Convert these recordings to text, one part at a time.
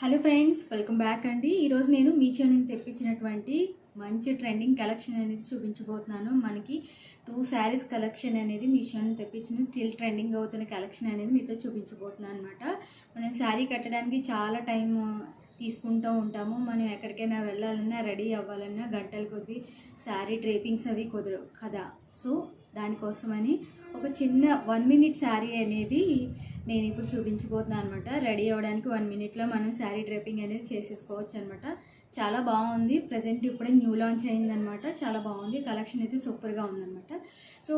Hello friends, welcome back అండి. ఈరోజు నేను మీషో నుండి తెప్పించినటువంటి మంచి ట్రెండింగ్ కలెక్షన్ అనేది చూపించబోతున్నాను. మనకి 2 శారీస్ కలెక్షన్ అనేది మీషో నుండి తెప్పించిన స్టిల్ ట్రెండింగ్ అవుతున్న కలెక్షన్ అనేది మీతో చూపించబోతున్నాను అనమాట. మనం శారీ కట్టడానికి చాలా టైం తీసుకుంటూ ఉంటాము. మనం ఎక్కడికైనా వెళ్ళాలన్నా, రెడీ అవ్వాలన్నా గంటల కొద్దీ శారీ డ్రేపింగ్స్ అవి కుదరవు కదా. సో దానికోసమని ఒక చిన్న 1 మినిట్ శారీ అనేది నేను ఇప్పుడు చూపించబోతున్నాను అనమాట. రెడీ అవ్వడానికి 1 మినిట్లో మనం శారీ డ్రేపింగ్ అనేది చేసేసుకోవచ్చు అనమాట. చాలా బాగుంది. ప్రజెంట్ ఇప్పుడే న్యూ లాంచ్ అయిందనమాట. చాలా బాగుంది. కలెక్షన్ అయితే సూపర్గా ఉందన్నమాట. సో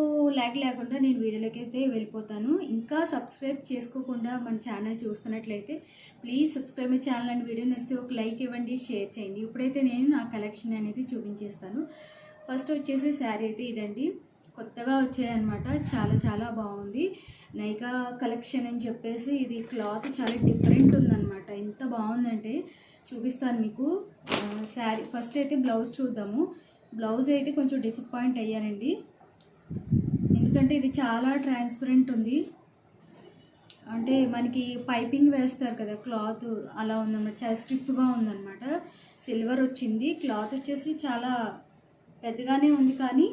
లేకుండా నేను వీడియోలోకి అయితే వెళ్ళిపోతాను. ఇంకా సబ్స్క్రైబ్ చేసుకోకుండా మన ఛానల్ చూస్తున్నట్లయితే please subscribe my channel and video నచ్చితే ఒక లైక్ ఇవ్వండి, షేర్ చేయండి. ఇప్పుడైతే నేను నా కలెక్షన్ అనేది చూపించేస్తాను. ఫస్ట్ వచ్చేసి శారీ అయితే ఇదండి, కొత్తగా వచ్చాయన్నమాట. చాలా చాలా బాగుంది. నైకా కలెక్షన్ అని చెప్పేసి ఇది క్లాత్ చాలా డిఫరెంట్ ఉందన్నమాట. ఎంత బాగుందంటే చూపిస్తాను మీకు. శారీ ఫస్ట్ అయితే బ్లౌజ్ చూద్దాము. బ్లౌజ్ అయితే కొంచెం డిసప్పాయింట్ అయ్యానండి, ఎందుకంటే ఇది చాలా ట్రాన్స్పరెంట్ ఉంది. అంటే మనకి పైపింగ్ వేస్తారు కదా, క్లాత్ అలా ఉందన్నమాట. చాలా స్టిఫ్గా ఉందన్నమాట. సిల్వర్ వచ్చింది. క్లాత్ వచ్చేసి చాలా పెద్దగానే ఉంది, కానీ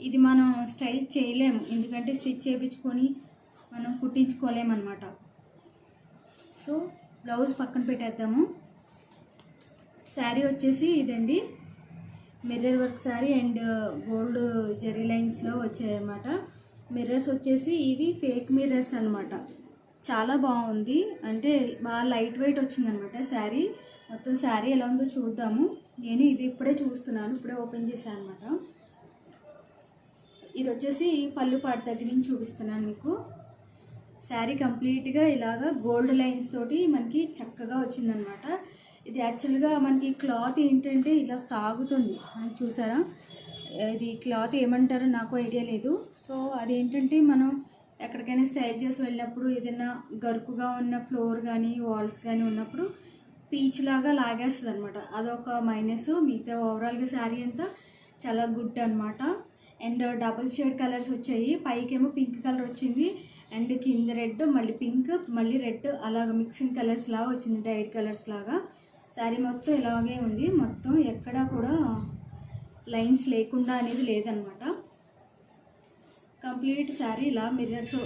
ఇది మనం స్టైల్ చేయలేము, ఎందుకంటే స్టిచ్ చేయించుకొని మనం కుట్టించుకోలేమన్నమాట. సో బ్లౌజ్ పక్కన పెట్టేద్దాము. శారీ వచ్చేసి ఇదండి, mirror work sari and gold zari లైన్స్లో వచ్చాయన్నమాట. మిర్రర్స్ వచ్చేసి ఇవి ఫేక్ మిర్రర్స్ అనమాట. చాలా బాగుంది, అంటే బాగా లైట్ వెయిట్ వచ్చిందనమాట శారీ. మొత్తం శారీ ఎలా ఉందో చూద్దాము. నేను ఇది ఇప్పుడే చూస్తున్నాను, ఇప్పుడే ఓపెన్ చేశాను అనమాట. ఇది వచ్చేసి పళ్ళు పాటు దగ్గర నుంచి చూపిస్తున్నాను మీకు. శారీ కంప్లీట్గా ఇలాగా గోల్డ్ లైన్స్ తోటి మనకి చక్కగా వచ్చిందనమాట. ఇది యాక్చువల్గా మనకి క్లాత్ ఏంటంటే ఇలా సాగుతుంది, చూసారా? ఇది క్లాత్ ఏమంటారో నాకు ఐడియా లేదు. సో అదేంటంటే మనం ఎక్కడికైనా స్టైల్ చేసి వెళ్ళినప్పుడు ఏదైనా గరుకుగా ఉన్న ఫ్లోర్ కానీ వాల్స్ కానీ ఉన్నప్పుడు పీచ్ లాగా లాగేస్తుంది అనమాట. అదొక మైనస్. మిగతా ఓవరాల్గా శారీ అంతా చాలా గుడ్ అనమాట. అండ్ డబుల్ షేడ్ కలర్స్ వచ్చాయి. పైకేమో పింక్ కలర్ వచ్చింది, అండ్ కింద రెడ్, మళ్ళీ పింక్, మళ్ళీ రెడ్, అలాగ మిక్సింగ్ కలర్స్ లాగా వచ్చింది, డైట్ కలర్స్ లాగా. శారీ మొత్తం ఇలాగే ఉంది. మొత్తం ఎక్కడా కూడా లైన్స్ లేకుండా అనేది లేదనమాట. కంప్లీట్ శారీ ఇలా మిర్రర్స్,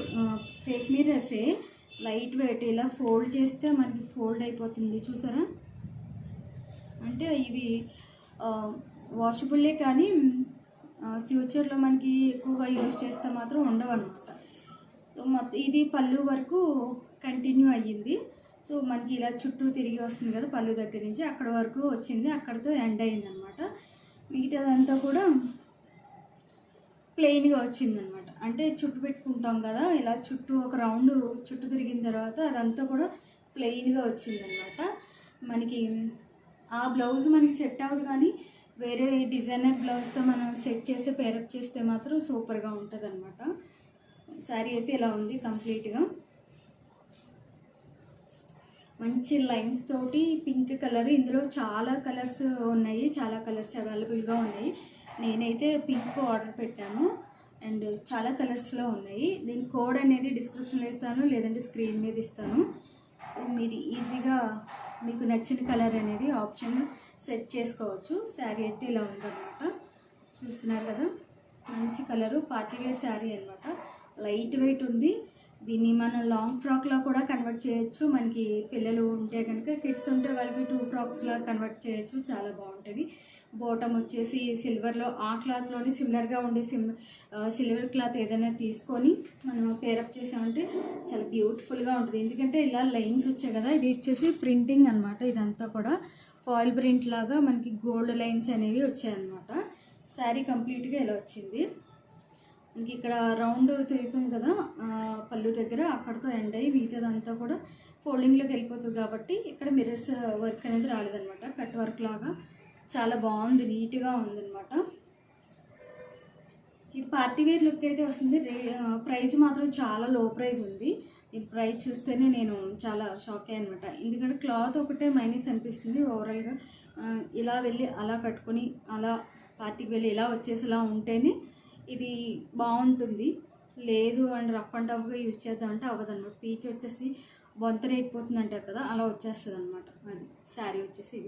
ఫేక్ మిర్రర్సే, లైట్ వెయిట్. ఇలా ఫోల్డ్ చేస్తే మనకి ఫోల్డ్ అయిపోతుంది, చూసారా? అంటే ఇవి వాషబుల్లే, కానీ ఫ్యూచర్లో మనకి ఎక్కువగా యూజ్ చేస్తే మాత్రం ఉండవు అనమాట. సో మొత్తం ఇది పళ్ళు వరకు కంటిన్యూ అయ్యింది. సో మనకి ఇలా చుట్టూ తిరిగి వస్తుంది కదా, పళ్ళు దగ్గర నుంచి అక్కడ వరకు వచ్చింది, అక్కడితో ఎండ్ అయిందనమాట. మిగతాదంతా కూడా ప్లెయిన్గా వచ్చిందనమాట. అంటే చుట్టు పెట్టుకుంటాం కదా, ఇలా చుట్టూ ఒక రౌండ్ చుట్టూ తిరిగిన తర్వాత అదంతా కూడా ప్లెయిన్గా వచ్చిందనమాట. మనకి ఆ బ్లౌజ్ మనకి సెట్ అవ్వదు, కానీ వేరే డిజైనర్ బ్లౌజ్తో మనం సెట్ చేసి పేరప్ చేస్తే మాత్రం సూపర్గా ఉంటుంది అనమాట. శారీ అయితే ఇలా ఉంది కంప్లీట్గా. మంచి లైన్స్ తోటి పింక్ కలర్. ఇందులో చాలా కలర్స్ ఉన్నాయి, చాలా కలర్స్ అవైలబుల్గా ఉన్నాయి. నేనైతే పింక్ ఆర్డర్ పెట్టాను, అండ్ చాలా కలర్స్లో ఉన్నాయి. దీని కోడ్ అనేది డిస్క్రిప్షన్లో ఇస్తాను, లేదంటే స్క్రీన్ మీద ఇస్తాను. సో మీరు ఈజీగా మీకు నచ్చిన కలర్ అనేది ఆప్షన్ సెట్ చేసుకోవచ్చు. శారీ అయితే ఇలా ఉందన్నమాట, చూస్తున్నారు కదా. మంచి కలరు, పార్టీవేర్ శారీ అనమాట. లైట్ వెయిట్ ఉంది. దీన్ని మనం లాంగ్ ఫ్రాక్లా కూడా కన్వర్ట్ చేయొచ్చు. మనకి పిల్లలు ఉంటే కనుక, కిడ్స్ ఉంటే వాళ్ళకి 2 ఫ్రాక్స్లా కన్వర్ట్ చేయొచ్చు. చాలా బాగుంటుంది. బాటమ్ వచ్చేసి సిల్వర్లో, ఆ క్లాత్లోనే సిమిలర్గా ఉండే సిల్వర్ క్లాత్ ఏదైనా తీసుకొని మనం పేరప్ చేసామంటే చాలా బ్యూటిఫుల్గా ఉంటుంది. ఎందుకంటే ఇలా లైన్స్ వచ్చాయి కదా, ఇది వచ్చేసి ప్రింటింగ్ అనమాట. ఇదంతా కూడా ఫాయిల్ ప్రింట్ లాగా మనకి గోల్డ్ లైన్స్ అనేవి వచ్చాయన్నమాట. శారీ కంప్లీట్గా ఇలా వచ్చింది. మనకి ఇక్కడ రౌండ్ తిరుగుతుంది కదా పళ్ళు దగ్గర, అక్కడితో ఎండ్ అయ్యి మిగతాదంతా కూడా ఫోల్డింగ్లోకి వెళ్ళిపోతుంది. కాబట్టి ఇక్కడ మిర్రర్స్ వర్క్ అనేది రాలేదనమాట. కట్ వర్క్ లాగా చాలా బాగుంది, నీట్గా ఉందన్నమాట. ఇది పార్టీవేర్ లుక్ అయితే వస్తుంది. ప్రైస్ మాత్రం చాలా లో ప్రైస్ ఉంది. ఈ ప్రైస్ చూస్తేనే నేను చాలా షాక్ అయ్యాను అనమాట. ఎందుకంటే క్లాత్ ఒకటే మైనస్ అనిపిస్తుంది. ఓవరాల్గా ఇలా వెళ్ళి అలా కట్టుకొని అలా పార్టీకి వెళ్ళి ఇలా వచ్చేసేలా ఉంటేనే ఇది బాగుంటుంది. లేదు అండ్ రఫ్ అండ్ టఫ్గా యూజ్ చేద్దామంటే అవ్వదన్నమాట. పీచ్ వచ్చేసి బొంతర అయిపోతుంది అంటారు కదా, అలా వచ్చేస్తుంది అనమాట. అది శారీ వచ్చేసి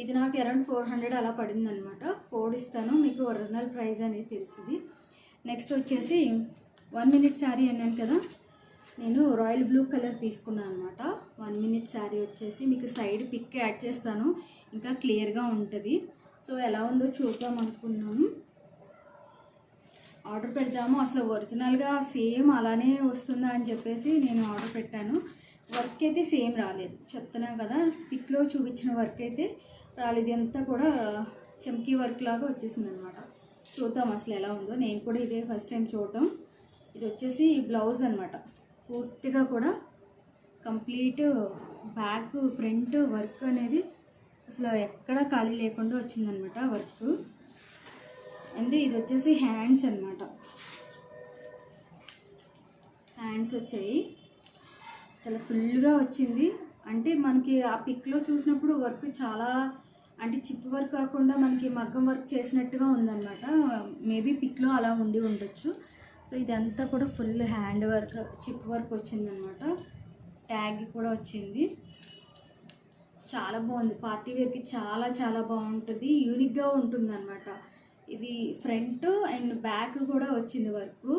ఇది నాకు అరౌండ్ 400 అలా పడింది అనమాట. కోడ్ ఇస్తాను, మీకు ఒరిజినల్ ప్రైస్ అనేది తెలుస్తుంది. నెక్స్ట్ వచ్చేసి 1 మినిట్ శారీ అన్నాను కదా, నేను రాయల్ బ్లూ కలర్ తీసుకున్నాను అనమాట. 1 మినిట్ శారీ వచ్చేసి మీకు సైడ్ పిక్ యాడ్ చేస్తాను, ఇంకా క్లియర్గా ఉంటుంది. సో ఎలా ఉందో చూద్దాం అనుకున్నాను, ఆర్డర్ పెడదాము. అసలు ఒరిజినల్గా సేమ్ అలానే వస్తుందా అని చెప్పేసి నేను ఆర్డర్ పెట్టాను. వర్క్ అయితే సేమ్ రాలేదు, చెప్తున్నా కదా, పిక్లో చూపించిన వర్క్ అయితే రాలేదు. అంతా కూడా చమ్కీ వర్క్ లాగా వచ్చేసింది అనమాట. చూద్దాం అసలు ఎలా ఉందో. నేను కూడా ఇదే ఫస్ట్ టైం చూడటం. ఇది వచ్చేసి బ్లౌజ్ అనమాట. పూర్తిగా కూడా కంప్లీట్ బ్యాక్ ఫ్రంట్ వర్క్ అనేది అసలు ఎక్కడ ఖాళీ లేకుండా వచ్చిందనమాట వర్క్. అండ్ ఇది వచ్చేసి హ్యాండ్స్ అనమాట. హ్యాండ్స్ వచ్చాయి, చాలా ఫుల్గా వచ్చింది. అంటే మనకి ఆ పిక్లో చూసినప్పుడు వర్క్ చాలా, అంటే చిప్ వర్క్ కాకుండా మనకి మగ్గం వర్క్ చేసినట్టుగా ఉందన్నమాట. మేబీ పిక్లో అలా ఉండి ఉండొచ్చు. సో ఇదంతా కూడా full hand work, chip work వచ్చిందనమాట. ట్యాగ్ కూడా వచ్చింది. చాలా బాగుంది, పార్టీ వేర్కి చాలా చాలా బాగుంటుంది, యూనిక్గా ఉంటుంది అనమాట. ఇది ఫ్రంట్ అండ్ బ్యాక్ కూడా వచ్చింది వర్క్.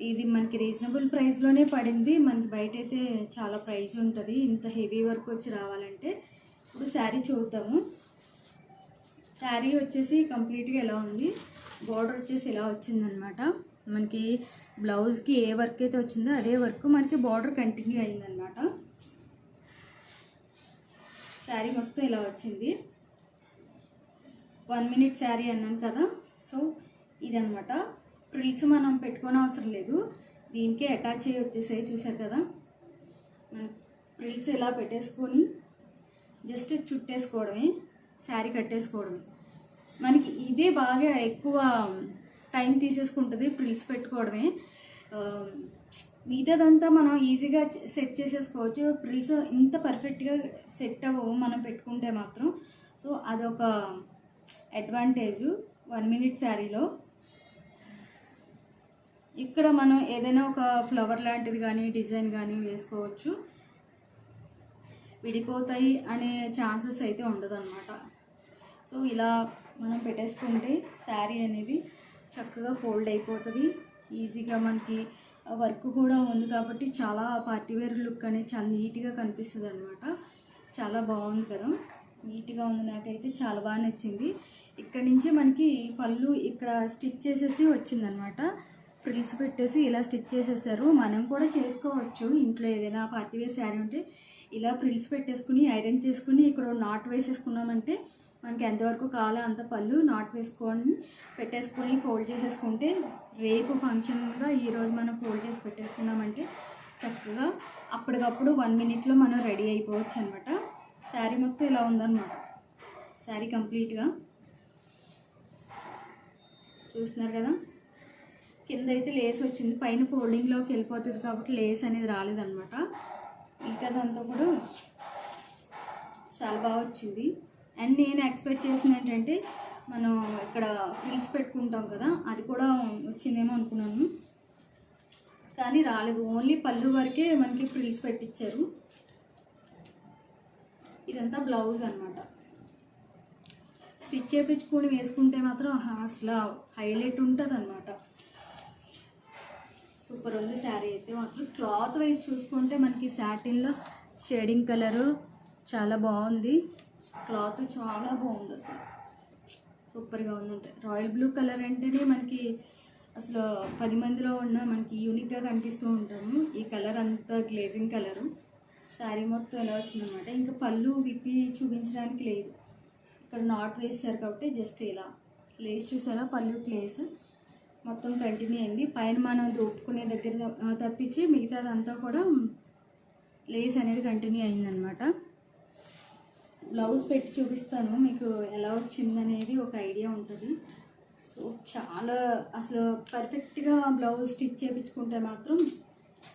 ఇది మనకి రీజనబుల్ ప్రైస్లోనే పడింది. మనకి బయట అయితే చాలా ప్రైస్ ఉంటుంది ఇంత హెవీ వర్క్ వచ్చి రావాలంటే. ఇప్పుడు శారీ చూద్దాము. శారీ వచ్చేసి కంప్లీట్గా ఎలా ఉంది, బార్డర్ వచ్చేసి ఇలా వచ్చిందనమాట. మనకి బ్లౌజ్కి ఏ వర్క్ అయితే వచ్చిందో అదే వర్క్ మనకి బార్డర్ కంటిన్యూ అయిందనమాట. శారీ మొత్తం ఇలా వచ్చింది. 1 మినిట్ శారీ అన్నాను కదా, సో ఇదనమాట. ఫ్రిల్స్ మనం పెట్టుకోని అవసరం లేదు, దీనికే అటాచ్ అయ్యి వచ్చేసాయి. చూసారు కదా, మనం ఫ్రిల్స్ ఇలా పెట్టేసుకొని జస్ట్ చుట్టేసుకోవడమే, శారీ కట్టేసుకోవడమే. మనకి ఇదే బాగా ఎక్కువ టైం తీసేసుకుంటుంది ఫ్రిల్స్ పెట్టుకోవడమే. మిగతాదంతా మనం ఈజీగా సెట్ చేసేసుకోవచ్చు. ఫ్రిల్స్ ఇంత పర్ఫెక్ట్గా సెట్ అవ్వవు మనం పెట్టుకుంటే మాత్రం. సో అదొక అడ్వాంటేజ్ 1 మినిట్ శారీలో. ఇక్కడ మనం ఏదైనా ఒక ఫ్లవర్ లాంటిది కానీ డిజైన్ కానీ వేసుకోవచ్చు, విడిపోతాయి అనే ఛాన్సెస్ అయితే ఉండదు అనమాట. సో ఇలా మనం పెట్టేసుకుంటే శారీ అనేది చక్కగా ఫోల్డ్ అయిపోతుంది ఈజీగా. మనకి వర్క్ కూడా ఉంది కాబట్టి చాలా పార్టీవేర్ లుక్ అనేది చాలా నీట్గా కనిపిస్తుంది అనమాట. చాలా బాగుంది కదా, నీట్గా ఉంది, నాకైతే చాలా బాగా నచ్చింది. ఇక్కడ నుంచి మనకి పళ్ళు ఇక్కడ స్టిచ్ చేసేసి వచ్చిందనమాట. ఫ్రిల్స్ పెట్టేసి ఇలా స్టిచ్ చేసేసారు. మనం కూడా చేసుకోవచ్చు ఇంట్లో, ఏదైనా పార్టీవేర్ శారీ ఉంటే ఇలా ఫ్రిల్స్ పెట్టేసుకుని ఐరన్ చేసుకుని ఇక్కడ నాట్ వేసేసుకున్నామంటే మనకి ఎంతవరకు కావాలో అంత పళ్ళు నాట్ వేసుకొని పెట్టేసుకొని ఫోల్డ్ చేసేసుకుంటే రేపు ఫంక్షన్గా ఈరోజు మనం ఫోల్డ్ చేసి పెట్టేసుకున్నామంటే చక్కగా అప్పటికప్పుడు 1 మినిట్లో మనం రెడీ అయిపోవచ్చు అనమాట. శారీ మొత్తం ఇలా ఉందన్నమాట. శారీ కంప్లీట్గా చూస్తున్నారు కదా, కింద అయితే లేస్ వచ్చింది, పైన ఫోల్డింగ్లోకి వెళ్ళిపోతుంది కాబట్టి లేస్ అనేది రాలేదన్నమాట. మిగతాదంతా కూడా చాలా బాగా వచ్చింది. అండ్ నేను ఎక్స్పెక్ట్ చేసింది ఏంటంటే మనం ఇక్కడ ఫ్రిల్స్ పెట్టుకుంటాం కదా, అది కూడా వచ్చిందేమో అనుకున్నాను, కానీ రాలేదు. ఓన్లీ పళ్ళు వరకే మనకి ఫ్రిల్స్ పెట్టించారు. ఇదంతా బ్లౌజ్ అనమాట. స్టిచ్ చేయించుకొని వేసుకుంటే మాత్రం అసలు హైలైట్ ఉంటుంది అనమాట. సూపర్ ఉంది శారీ అయితే మాత్రం. క్లాత్ వైజ్ చూసుకుంటే మనకి సాటిన్లో షేడింగ్ కలరు చాలా బాగుంది, క్లాత్ చాలా బాగుంది, అసలు సూపర్గా ఉందంటే. రాయల్ బ్లూ కలర్ అంటేనే మనకి అసలు 10 మందిలో ఉన్న మనకి యూనిక్గా కనిపిస్తూ ఉంటాము. ఈ కలర్ అంతా గ్లేజింగ్ కలరు. శారీ మొత్తం ఎలా వచ్చిందనమాట. ఇంకా పళ్ళు విప్పి చూపించడానికి లేదు, ఇక్కడ నాట్ వేసారు కాబట్టి జస్ట్ ఇలా లేస్ చూసారా, పళ్ళు లేస్ మొత్తం కంటిన్యూ అయింది. పైన మనం దోపుకునే దగ్గర తప్పించి మిగతాదంతా కూడా లేస్ అనేది కంటిన్యూ అయిందనమాట. బ్లౌజ్ పెట్టి చూపిస్తాను మీకు ఎలా వచ్చిందనేది ఒక ఐడియా ఉంటుంది. సో చాలా అసలు పర్ఫెక్ట్గా బ్లౌజ్ స్టిచ్ చేయించుకుంటే మాత్రం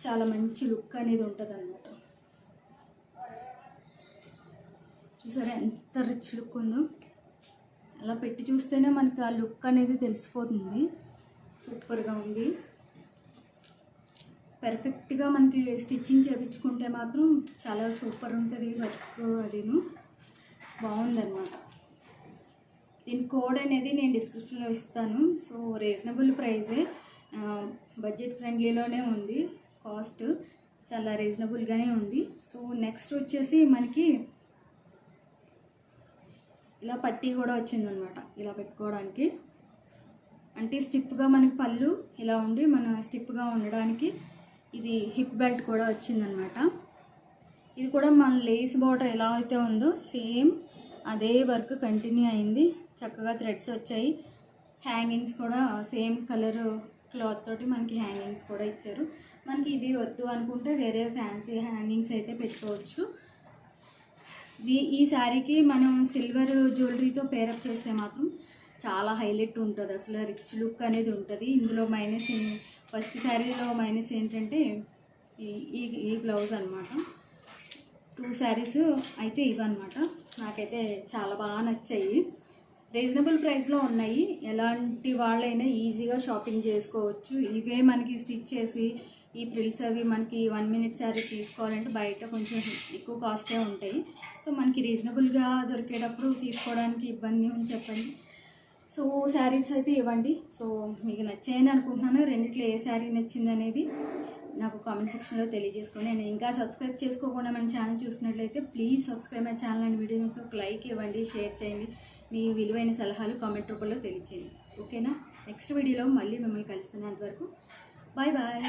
చాలా మంచి లుక్ అనేది ఉంటుంది అనమాట. చూసారా ఎంత రిచ్ లుక్ ఉందో, అలా పెట్టి చూస్తేనే మనకి ఆ లుక్ అనేది తెలిసిపోతుంది. సూపర్గా ఉంది. పర్ఫెక్ట్గా మనకి స్టిచ్చింగ్ చేయించుకుంటే మాత్రం చాలా సూపర్ ఉంటుంది వర్క్. అదిను బాగుందన్నమాట. దీని కోడ్ అనేది నేను డిస్క్రిప్షన్లో ఇస్తాను. సో రీజనబుల్ ప్రైజే, బడ్జెట్ ఫ్రెండ్లీలోనే ఉంది. కాస్ట్ చాలా రీజనబుల్గానే ఉంది. సో నెక్స్ట్ వచ్చేసి మనకి ఇలా పట్టీ కూడా వచ్చిందనమాట, ఇలా పెట్టుకోవడానికి. అంటే స్టిఫ్గా మనకి పళ్ళు ఇలా ఉండి మన స్టిఫ్గా ఉండడానికి ఇది హిప్ బెల్ట్ కూడా వచ్చిందనమాట. ఇది కూడా మన లేస్ బార్డర్ ఎలా అయితే ఉందో సేమ్ అదే వర్క్ కంటిన్యూ అయింది. చక్కగా థ్రెడ్స్ వచ్చాయి. హ్యాంగింగ్స్ కూడా సేమ్ కలర్ క్లాత్ తోటి మనకి హ్యాంగింగ్స్ కూడా ఇచ్చారు. మనకి ఇవి వద్దు అనుకుంటే వేరే ఫ్యాన్సీ హ్యాంగింగ్స్ అయితే పెట్టుకోవచ్చు. ఈ శారీకి మనం సిల్వర్ జ్యువెలరీతో పేరప్ చేస్తే మాత్రం చాలా హైలైట్ ఉంటుంది, అసలు రిచ్ లుక్ అనేది ఉంటుంది. ఇందులో ఫస్ట్ శారీలో మైనస్ ఏంటంటే ఈ బ్లౌజ్ అనమాట. 2 శారీస్ అయితే ఇవన్నమాట. నాకైతే చాలా బాగా నచ్చాయి. రీజనబుల్ ప్రైస్లో ఉన్నాయి. ఎలాంటి వాళ్ళైనా ఈజీగా షాపింగ్ చేసుకోవచ్చు. ఇవే మనకి స్టిచ్ చేసి ఈ ప్రిల్స్ అవి మనకి 1 మినిట్ శారీ తీసుకోవాలంటే బయట కొంచెం ఎక్కువ కాస్టే ఉంటాయి. సో మనకి రీజనబుల్గా దొరికేటప్పుడు తీసుకోవడానికి ఇబ్బంది అని చెప్పండి. సో శారీస్ అయితే ఇవ్వండి. సో మీకు నచ్చాయని అనుకుంటున్నాను. రెండిట్లో ఏ శారీ నచ్చింది అనేది నాకు కామెంట్ సెక్షన్లో తెలియజేసుకోండి. నేను ఇంకా సబ్స్క్రైబ్ చేసుకోకుండా మన ఛానల్ చూస్తున్నట్లయితే please subscribe my channel and videos ఒక లైక్ ఇవ్వండి, షేర్ చేయండి, మీ విలువైన సలహాలు కామెంట్ రూపంలో తెలియచేయండి. ఓకేనా? నెక్స్ట్ వీడియోలో మళ్ళీ మిమ్మల్ని కలుస్తాను. అంతవరకు బాయ్ బాయ్.